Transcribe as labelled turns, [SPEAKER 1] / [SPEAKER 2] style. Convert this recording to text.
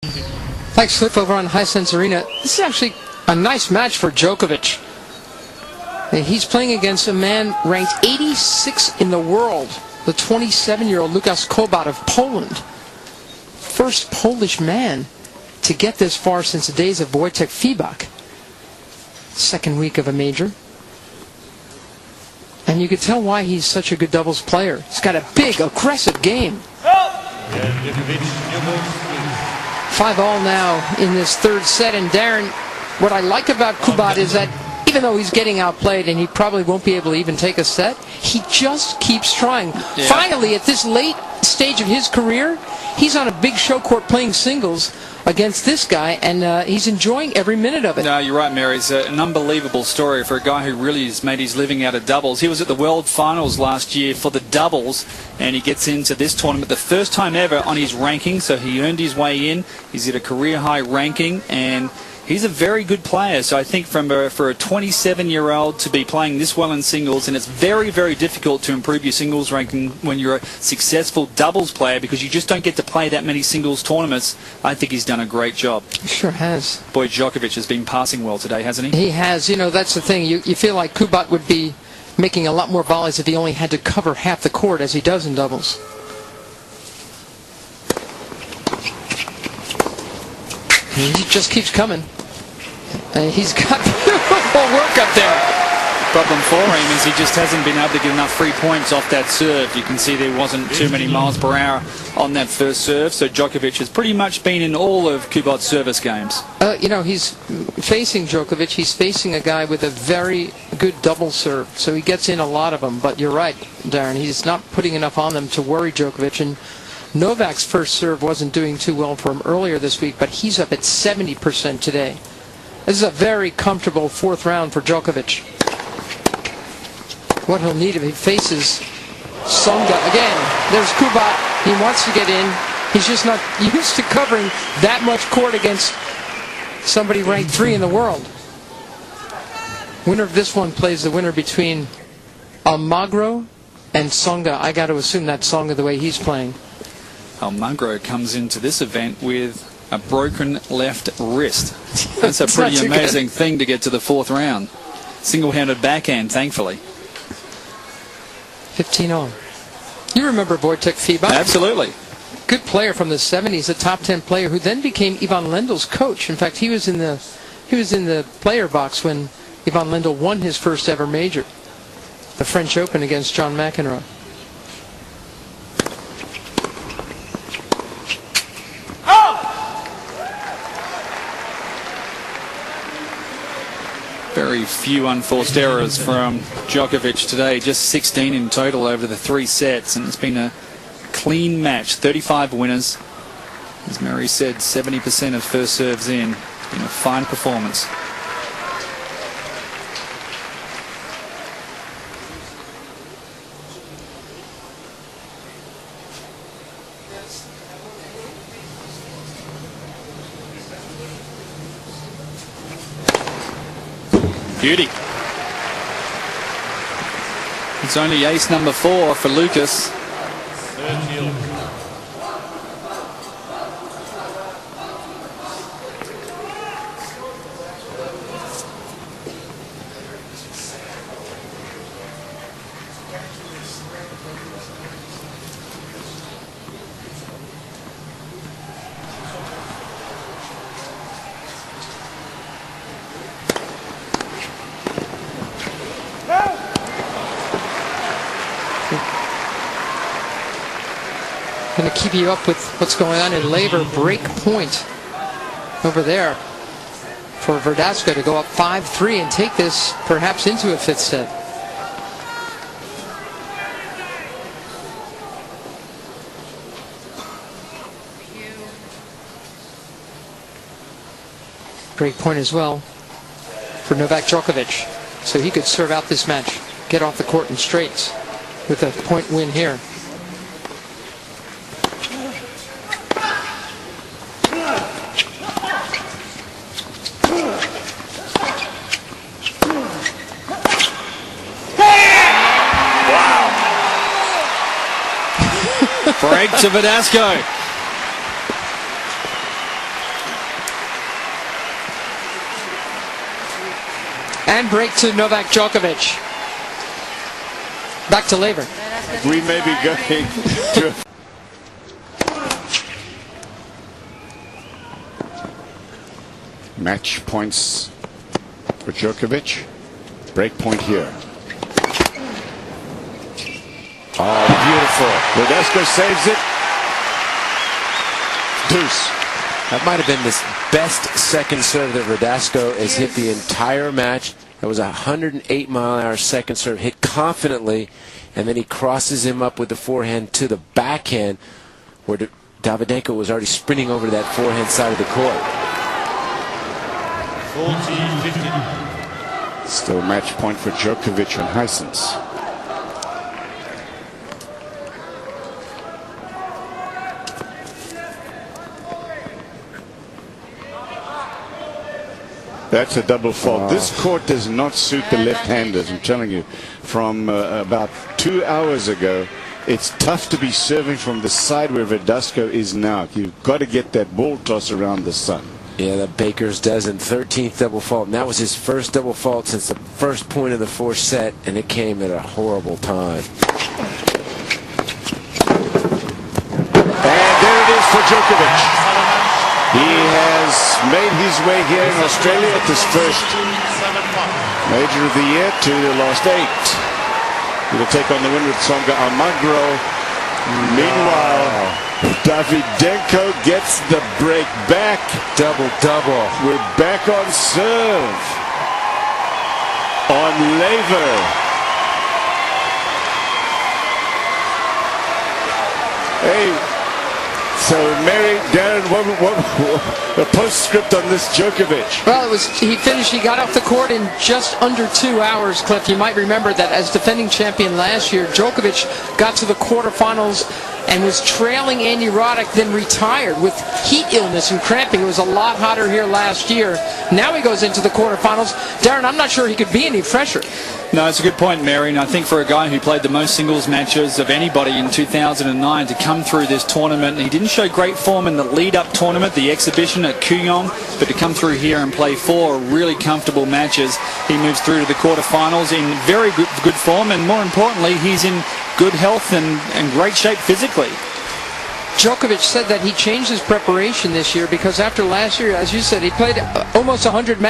[SPEAKER 1] Thanks, Cliff, over on Hisense Arena. This is actually a nice match for Djokovic. He's playing against a man ranked 86 in the world, the 27-year-old Lukas Kubot of Poland. First Polish man to get this far since the days of Wojtek Fibak. Second week of a major. And you can tell why he's such a good doubles player. He's got a big, aggressive game. 5-all now in this third set. And Darren, what I like about Kubot is that even though he's getting outplayed and he probably won't be able to even take a set, he just keeps trying. Yeah. Finally, at this late stage of his career, he's on a big show court playing singles against this guy, and he's enjoying every minute of it.
[SPEAKER 2] No, you're right, Mary. It's an unbelievable story for a guy who really has made his living out of doubles. He was at the World Finals last year for the doubles, and he gets into this tournament the first time ever on his ranking, so he earned his way in. He's at a career-high ranking, and he's a very good player. So I think for a 27-year-old to be playing this well in singles, and it's very, very difficult to improve your singles ranking when you're a successful doubles player because you just don't get to play that many singles tournaments. I think he's done a great job.
[SPEAKER 1] He sure has.
[SPEAKER 2] Boy, Djokovic has been passing well today, hasn't he?
[SPEAKER 1] He has. You know, that's the thing. You feel like Kubot would be making a lot more volleys if he only had to cover half the court as he does in doubles. He just keeps coming. And he's got beautiful work up there.
[SPEAKER 2] Problem for him is he just hasn't been able to get enough free points off that serve. You can see there wasn't too many miles per hour on that first serve. So Djokovic has pretty much been in all of Kubot's service games.
[SPEAKER 1] You know, he's facing Djokovic. He's facing a guy with a very good double serve. So he gets in a lot of them. But you're right, Darren. He's not putting enough on them to worry Djokovic. And Novak's first serve wasn't doing too well for him earlier this week, but he's up at 70% today. This is a very comfortable fourth round for Djokovic. What he'll need if he faces Tsonga. Again, there's Kubot. He wants to get in. He's just not used to covering that much court against somebody ranked 3 in the world. Winner of this one plays the winner between Almagro and Tsonga. I got to assume that's Tsonga the way he's playing.
[SPEAKER 2] Almagro comes into this event with a broken left wrist. That's a pretty amazing thing to get to the fourth round. Single-handed backhand, thankfully.
[SPEAKER 1] 15-all. You remember Wojtek Fibak?
[SPEAKER 2] Absolutely.
[SPEAKER 1] Good player from the 70s, a top 10 player who then became Ivan Lendl's coach. In fact, he was in the player box when Ivan Lendl won his first ever major, the French Open against John McEnroe.
[SPEAKER 2] Very few unforced errors from Djokovic today, just 16 in total over the 3 sets, and it's been a clean match. 35 winners. As Mary said, 70% of first serves in. It's been a fine performance. Beauty. It's only ace number 4 for Lucas.
[SPEAKER 1] Going to keep you up with what's going on in Laver. Break point over there for Verdasco to go up 5-3 and take this perhaps into a 5th set. Break point as well for Novak Djokovic. So he could serve out this match, get off the court in straights with a point win here.
[SPEAKER 2] Break to Verdasco.
[SPEAKER 1] And break to Novak Djokovic. Back to Laver.
[SPEAKER 3] We may be going to... Match points for Djokovic. Break point here. Oh, beautiful. Verdasco saves it. Deuce.
[SPEAKER 4] That might have been the best second serve that Verdasco has hit the entire match. That was a 108-mile-an-hour second serve, hit confidently, and then he crosses him up with the forehand to the backhand, where Davydenko was already sprinting over to that forehand side of the court.
[SPEAKER 3] 14-15. Still match point for Djokovic on Hisense. That's a double fault. This court does not suit the left-handers. I'm telling you, from about 2 hours ago, it's tough to be serving from the side where Verdasco is now. You've got to get that ball toss around the sun.
[SPEAKER 4] Yeah, the Baker's dozen, 13th double fault. And that was his first double fault since the first point of the fourth set, and it came at a horrible time.
[SPEAKER 3] And there it is for Djokovic. He has made his way here in Australia at this first major of the year to the last 8. He'll take on the win with Tsonga Almagro. Meanwhile, Davydenko gets the break back.
[SPEAKER 4] Double-double.
[SPEAKER 3] We're back on serve. On Laver. Hey. So, Mary, Darren, what a postscript on this Djokovic?
[SPEAKER 1] Well, he got off the court in just under 2 hours, Cliff. You might remember that as defending champion last year, Djokovic got to the quarterfinals and was trailing Andy Roddick, then retired with heat illness and cramping. It was a lot hotter here last year. Now he goes into the quarterfinals. Darren, I'm not sure he could be any fresher.
[SPEAKER 2] No, it's a good point, Mary, and I think for a guy who played the most singles matches of anybody in 2009 to come through this tournament, he didn't show great form in the lead-up tournament, the exhibition at Kooyong, but to come through here and play 4 really comfortable matches, he moves through to the quarterfinals in very good form, and more importantly, he's in good health and great shape physically.
[SPEAKER 1] Djokovic said that he changed his preparation this year because after last year, as you said, he played almost 100 matches.